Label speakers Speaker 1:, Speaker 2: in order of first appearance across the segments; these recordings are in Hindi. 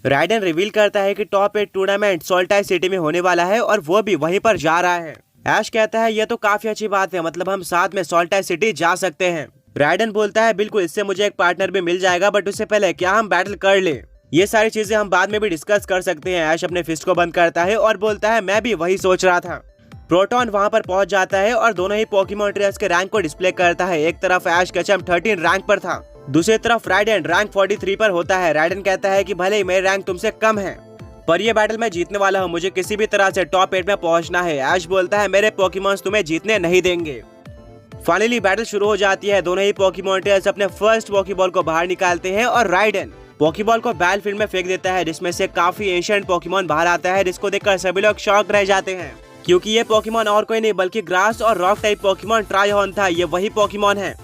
Speaker 1: राइडन रिवील करता है कि टॉप 8 टूर्नामेंट सोल्टाई सिटी में होने वाला है और वो भी वहीं पर जा रहा है। ऐश कहता है ये तो काफी अच्छी बात है, मतलब हम साथ में सोल्टाई सिटी जा सकते हैं। राइडन बोलता है बिल्कुल, इससे मुझे एक पार्टनर भी मिल जाएगा, बट उससे पहले क्या हम बैटल कर ले? ये सारी चीजें हम बाद में भी डिस्कस कर सकते हैं। ऐश अपने फिस्ट को बंद करता है और बोलता है मैं भी वही सोच रहा था। प्रोटॉन वहां पर पहुंच जाता है और दोनों ही पोकेमॉन ट्रेनर्स के रैंक को डिस्प्ले करता है। एक तरफ ऐश केचम 13 रैंक पर था, दूसरी तरफ राइडन रैंक 43 पर होता है। राइडन कहता है कि भले ही मेरे रैंक तुमसे कम है, पर ये बैटल मैं जीतने वाला हूँ, मुझे किसी भी तरह से टॉप 8 में पहुंचना है। ऐश बोलता है मेरे पोकेमॉन्स तुम्हें जीतने नहीं देंगे। फाइनली बैटल शुरू हो जाती है। दोनों ही पोकेमॉन ट्रेनर्स अपने फर्स्ट पोकेबॉल को बाहर निकालते हैं और राइडन पोकेबॉल को बैटलफील्ड में फेंक देता है, जिसमें से काफी एंशिएंट पोकेमॉन बाहर आता है, जिसको देखकर सभी लोग शॉक रह जाते हैं, क्योंकि ये पोकेमॉन और कोई नहीं बल्कि ग्रास और रॉक टाइप पोकेमॉन ट्राईहॉर्न था। ये वही पोकेमॉन है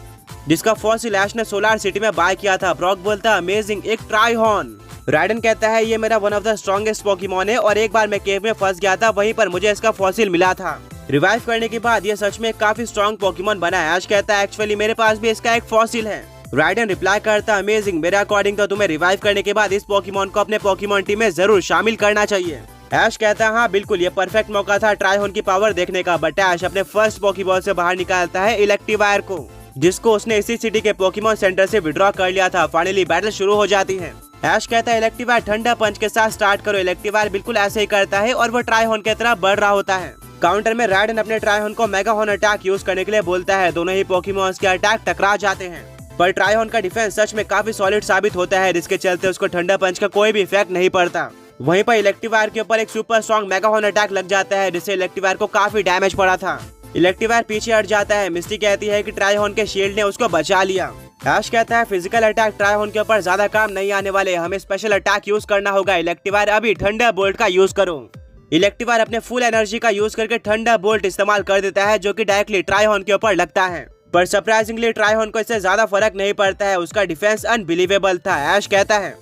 Speaker 1: जिसका फॉसिल ऐश ने सोलार सिटी में बाय किया था। ब्रॉक बोलता है अमेजिंग, एक ट्राईहॉर्न। राइडन कहता है ये मेरा one of the strongest Pokemon है और एक बार मैं केव में फंस गया था, वहीं पर मुझे इसका फॉसिल मिला था। रिवाइव करने के बाद ये सच में काफी स्ट्रॉन्ग पोकेमॉन बना है। ऐश कहता है एक्चुअली मेरे पास भी इसका एक फॉसिल है। राइडन रिप्लाई करता है अमेजिंग, मेरे अकॉर्डिंग तो तुम्हें रिवाइव करने के बाद इस पोकेमॉन को अपने पोकेमॉन टीम में जरूर शामिल करना चाहिए। ऐश कहता है हाँ बिल्कुल, ये परफेक्ट मौका था ट्राईहॉर्न की पावर देखने का। बट ऐश अपने फर्स्ट पोकेबॉल से बाहर निकालता है इलेक्ट्रीवायर को, जिसको उसने इसी सिटी के पोकेमॉन सेंटर से विड्रॉ कर लिया था। फाइनली बैटल शुरू हो जाती है। ऐश कहता है इलेक्ट्रीवायर ठंडा पंच के साथ स्टार्ट करो। इलेक्ट्रीवायर बिल्कुल ऐसे ही करता है और वो ट्राईहॉर्न की तरफ बढ़ रहा होता है। काउंटर में राइडन अपने ट्राईहॉर्न को मेगा हॉर्न अटैक यूज करने के लिए बोलता है। दोनों ही पोकेमॉन्स के अटैक टकरा जाते हैं, पर ट्राईहॉर्न का डिफेंस सच में काफी सॉलिड साबित होता है, जिसके चलते उसको ठंडा पंच का कोई भी इफेक्ट नहीं पड़ता। वहीं पर इलेक्ट्रीवायर के ऊपर एक super strong mega horn attack लग जाता है, जिससे इलेक्ट्रीवायर को काफी डैमेज पड़ा था। इलेक्ट्रीवायर पीछे हट जाता है। मिस्टी कहती है कि ट्राईहॉर्न के शील्ड ने उसको बचा लिया। ऐश कहता है फिजिकल अटैक ट्राईहॉर्न के ऊपर ज्यादा काम नहीं आने वाले, हमें स्पेशल अटैक यूज करना होगा। इलेक्ट्रीवायर अभी ठंडा बोल्ट का यूज करो। इलेक्ट्रीवायर अपने फुल एनर्जी का यूज करके ठंडा बोल्ट इस्तेमाल कर देता है, जो कि डायरेक्टली ट्राईहॉर्न के ऊपर लगता है, पर सरप्राइजिंगली ट्राईहॉर्न को इससे ज्यादा फर्क नहीं पड़ता है। उसका डिफेंस अनबिलीवेबल था। ऐश कहता है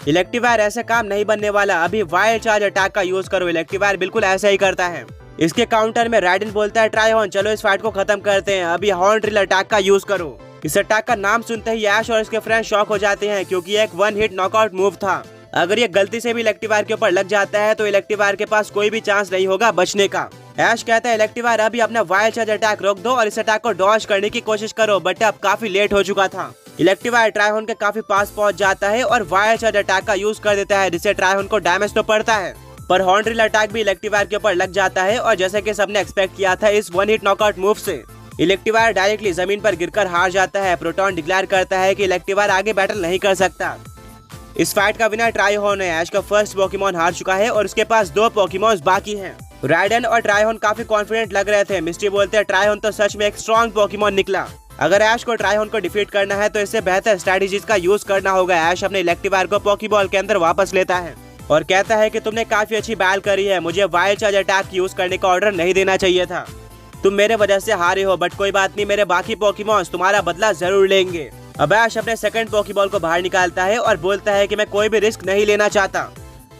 Speaker 1: इलेक्ट्रीवायर ऐसे काम नहीं बनने वाला, अभी वाइल्ड चार्ज अटैक का यूज करो। इलेक्ट्रीवायर बिल्कुल ऐसा ही करता है। इसके काउंटर में राइडन बोलता है ट्राईहॉर्न चलो इस फाइट को खत्म करते हैं, अभी हॉर्न ड्रिल अटैक का यूज करो। इस अटैक का नाम सुनते ही ऐश और इसके फ्रेंड शॉक हो जाते हैं, क्योंकि एक वन हिट नॉकआउट मूव था। अगर ये गलती से भी इलेक्ट्रीवायर के ऊपर लग जाता है तो इलेक्ट्रीवायर के पास कोई भी चांस नहीं होगा बचने का। ऐश कहता है इलेक्ट्रीवायर अभी अपना वाइल्ड चार्ज अटैक रोक दो और इस अटैक को डॉज करने की कोशिश करो, बट अब काफी लेट हो चुका था। इलेक्ट्रीवायर ट्राईहॉर्न के काफी पास पहुंच जाता है और वाइल्ड चार्ज अटैक का यूज कर देता है, जिससे ट्राईहॉर्न को डैमेज तो पड़ता है, पर हॉर्न ड्रिल अटैक भी इलेक्ट्रीवायर के ऊपर लग जाता है। और जैसे कि सबने एक्सपेक्ट किया था, इस वन हिट नॉकआउट मूव से इलेक्ट्रीवायर डायरेक्टली जमीन पर गिरकर हार जाता है। प्रोटॉन डिक्लेयर करता है कि इलेक्ट्रीवायर आगे बैटल नहीं कर सकता। इस फाइट का विनर ट्राईहॉर्न है। ऐश का फर्स्ट पोकेमॉन हार चुका है और उसके पास 2 पोकेमॉन्स बाकी हैं। राइडन और ट्राईहॉर्न काफी कॉन्फिडेंट लग रहे थे। मिस्टी बोलते हैं ट्राईहॉर्न तो सच में एक स्ट्रॉन्ग पोकेमॉन निकला। अगर ऐश को ट्राईहॉर्न को डिफीट करना है तो इससे बेहतर स्ट्रेटेजीज का यूज करना होगा। ऐश अपने इलेक्ट्रीवायर को पोकेबॉल के अंदर वापस लेता है और कहता है कि तुमने काफी अच्छी बैल करी है, मुझे वाइल्ड चार्ज अटैक यूज करने का ऑर्डर नहीं देना चाहिए था, तुम मेरे वजह से हारे हो, बट कोई बात नहीं, मेरे बाकी पोकेमॉन्स तुम्हारा बदला जरूर लेंगे। अब ऐश अपने सेकंड पोकेबॉल को बाहर निकालता है और बोलता है कि मैं कोई भी रिस्क नहीं लेना चाहता।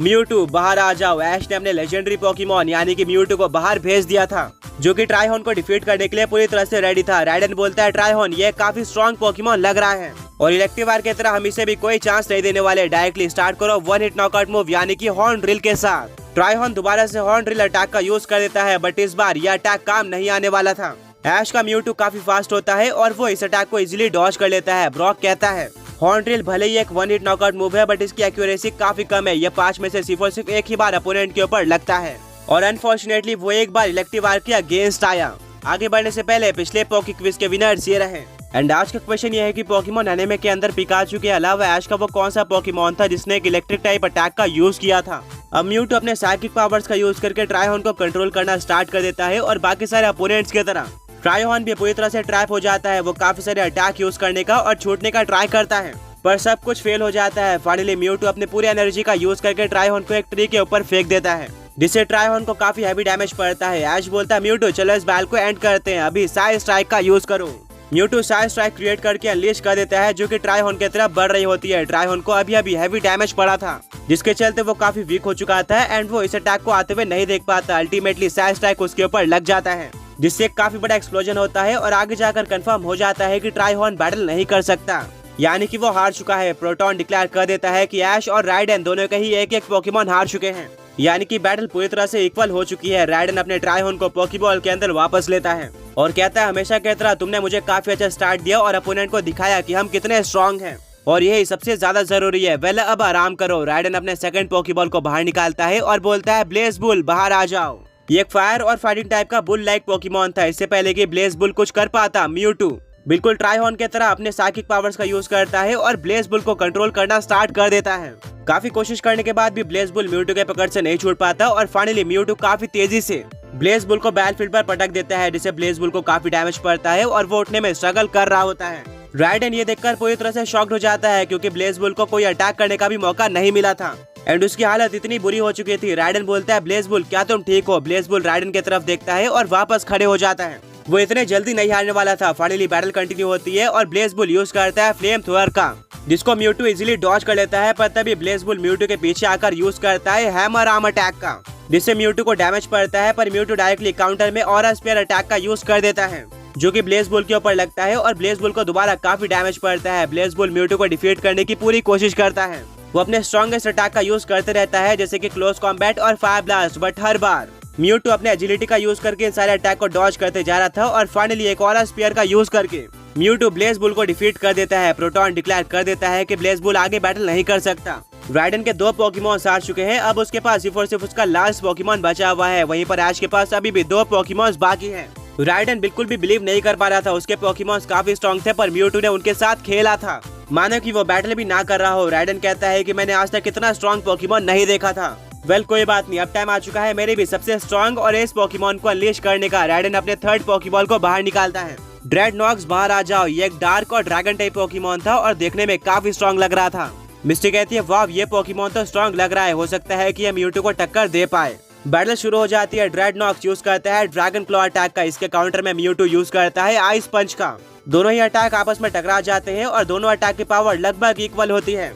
Speaker 1: म्यूटू बाहर आ जाओ। ऐश ने अपने लेजेंडरी पोकेमॉन यानी कि म्यूटू को बाहर भेज दिया था, जो कि ट्राईहॉर्न को डिफीट करने के लिए पूरी तरह से रेडी था। राइडन बोलता है ट्राईहॉर्न ये काफी स्ट्रॉन्ग पोकेमॉन लग रहा है और इलेक्ट्रीवायर की तरह हम इसे भी कोई चांस नहीं देने वाले, डायरेक्टली स्टार्ट करो वन हिट नॉकआउट मूव यानी कि हॉर्न ड्रिल के साथ। ट्राईहॉर्न दोबारा से हॉर्न ड्रिल अटैक का यूज कर देता है, बट इस बार यह अटैक काम नहीं आने वाला था। ऐश का म्यूटू काफी फास्ट होता है और वो इस अटैक को इजीली डॉज कर लेता है। ब्रॉक कहता है हॉर्न ड्रिल भले ही एक वन हिट नॉकआउट मूव है, बट इसकी एक्यूरेसी काफी कम है। ये 5 में से सिर्फ एक ही बार अपोनेंट के ऊपर लगता है और अनफॉर्चुनेटली वो एक बार इलेक्ट्रीवायर के अगेंस्ट आया। आगे बढ़ने से पहले पिछले पोके क्विज के विनर्स ये रहे। एंड आज का क्वेश्चन ये है कि पोकेमॉन एनिमे के अंदर पिकाचू के अलावा ऐश का वो कौन सा पोकेमॉन था जिसने एक इलेक्ट्रिक टाइप अटैक का यूज किया था। अब म्यूटू अपने साइकिक पावर्स का यूज करके ट्राईहॉर्न को कंट्रोल करना स्टार्ट कर देता है और बाकी सारे अपोनेंट्स की तरह ट्राईहॉर्न भी पूरी तरह से ट्रैप हो जाता है। वो काफी सारे अटैक यूज करने का और छूटने का ट्राई करता है, पर सब कुछ फेल हो जाता है। फाइनली म्यूटू अपने पूरी एनर्जी का यूज करके ट्राईहॉर्न को एक ट्री के ऊपर फेंक देता है, जिससे ट्राईहॉर्न को काफी हैवी डैमेज पड़ता है। ऐश बोलता है म्यूटू चलो इस बैल को एंड करते हैं, अभी साइड स्ट्राइक का यूज करो। म्यूटू साइड स्ट्राइक क्रिएट करके अनलीश कर देता है, जो कि ट्राईहॉर्न की तरफ बढ़ रही होती है। ट्राईहॉर्न को अभी हैवी डैमेज पड़ा था, जिसके चलते वो काफी वीक हो चुका था एंड वो इस अटैक को आते हुए नहीं देख पाता। अल्टीमेटली साइड स्ट्राइक उसके ऊपर लग जाता है, जिससे काफी बड़ा एक्सप्लोजन होता है और आगे जाकर कंफर्म हो जाता है कि ट्राईहॉर्न बैटल नहीं कर सकता। यानी कि वो हार चुका है। प्रोटॉन डिक्लेयर कर देता है कि ऐश और राइडन दोनों के ही एक एक पोकेमॉन हार चुके हैं, यानी कि बैटल पूरी तरह से इक्वल हो चुकी है। राइडन अपने ट्राइहोन को पोकेबॉल के अंदर वापस लेता है और कहता है हमेशा की तरह तुमने मुझे काफी अच्छा स्टार्ट दिया और अपोनेंट को दिखाया कि हम कितने स्ट्रॉन्ग हैं और यही सबसे ज्यादा जरूरी है। वेल अब आराम करो। राइडन अपने सेकंड पोकेबॉल को बाहर निकालता है और बोलता है ब्लेज बुल बाहर आ जाओ। ये एक फायर और फाइटिंग टाइप का बुल लाइक पोकेमॉन था। इससे पहले कि ब्लेज बुल कुछ कर पाता, म्यूटू बिल्कुल ट्राइहोन की तरह अपने साइकिक पावर्स का यूज करता है और ब्लेज बुल को कंट्रोल करना स्टार्ट कर देता है। काफी कोशिश करने के बाद भी ब्लेज बुल म्यूटू के पकड़ से नहीं छूट पाता और फाइनली म्यूटू काफी तेजी से ब्लेज बुल को बैटलफील्ड पर पटक देता है, जिससे ब्लेज बुल को काफी डैमेज पड़ता है और वो उठने में स्ट्रगल कर रहा होता है। राइडन ये देखकर पूरी तरह से शॉक्ड हो जाता है क्योंकि ब्लेज बुल को कोई अटैक करने का भी मौका नहीं मिला था एंड उसकी हालत इतनी बुरी हो चुकी थी। राइडन बोलता है ब्लेज बुल क्या तुम ठीक हो? ब्लेज बुल राइडन की तरफ देखता है और वापस खड़े हो जाता है। वो इतने जल्दी नहीं हारने वाला था। फाइनली बैटल कंटिन्यू होती है और ब्लेज बुल यूज करता है फ्लेम थ्रोअर का, जिसको म्यूटू इजीली डॉज कर लेता है, पर तभी ब्लेज बुल म्यूटू के पीछे आकर यूज करता है हैमर आर्म अटैक का, जिससे म्यूटू को डैमेज पड़ता है। पर म्यूटू डायरेक्टली काउंटर में ऑरा स्पेयर अटैक का यूज कर देता है, जो कि ब्लेज बुल के ऊपर लगता है और ब्लेज बुल को दोबारा काफी डैमेज पड़ता है। ब्लेज बुल म्यूटू को डिफीट करने की पूरी कोशिश करता है। वो अपने स्ट्रॉन्गेस्ट अटैक का यूज करते रहता है, जैसे कि क्लोज कॉम्बैट और fire blast, but her bar Mewtwo अपने एजिलिटी का यूज करके इन सारे अटैक को डॉज करते जा रहा था और फाइनली एक और स्पीयर का यूज करके म्यूटू ब्लेज बुल को डिफीट कर देता है। प्रोटॉन डिक्लेयर कर देता है कि ब्लेज बुल आगे बैटल नहीं कर सकता। राइडन के 2 पोकेमॉन हार चुके हैं। अब उसके पास सिर्फ और सिर्फ उसका लास्ट पोकेमॉन बचा हुआ है। वहीं पर ऐश के पास अभी भी 2 पोकेमॉन बाकी हैं। राइडन बिल्कुल भी बिलीव नहीं कर पा रहा था। उसके पोकेमॉन काफी स्ट्रॉन्ग थे, पर म्यूटू ने उनके साथ खेला था, मानो कि वो बैटल भी ना कर रहा हो। राइडन कहता है कि मैंने आज तक इतना स्ट्रॉन्ग पोकेमॉन नहीं देखा था। वेल कोई बात नहीं, अब टाइम आ चुका है मेरे भी सबसे स्ट्रॉन्ग और एस पोकेमॉन को अनलीश करने का। राइडन अपने थर्ड पोकेबॉल को बाहर निकालता है। ड्रेडनॉक्स बाहर आ जाओ। ये एक डार्क और ड्रैगन टाइप पोकेमॉन था और देखने में काफी स्ट्रॉन्ग लग रहा था। मिस्टी कहती है वाव ये पोकेमॉन तो स्ट्रॉन्ग लग रहा है, हो सकता है कि ये म्यूटू को टक्कर दे पाए। बैटल शुरू हो जाती है। ड्रेडनॉक्स यूज करता है ड्रैगन क्लॉ अटैक का, इसके काउंटर में म्यूटू यूज करता है आइस पंच का। दोनों ही अटैक आपस में टकरा जाते हैं और दोनों अटैक की पावर लगभग इक्वल होती है,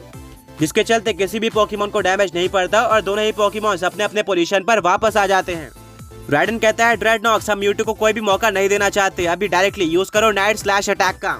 Speaker 1: जिसके चलते किसी भी पोकेमॉन को डैमेज नहीं पड़ता और दोनों ही पोकेमॉन अपने अपने पोजीशन पर वापस आ जाते हैं। राइडन कहता है ड्रेडनॉक्स हम म्यूटू को कोई भी मौका नहीं देना चाहते, अभी डायरेक्टली यूज करो नाइट स्लैश अटैक का।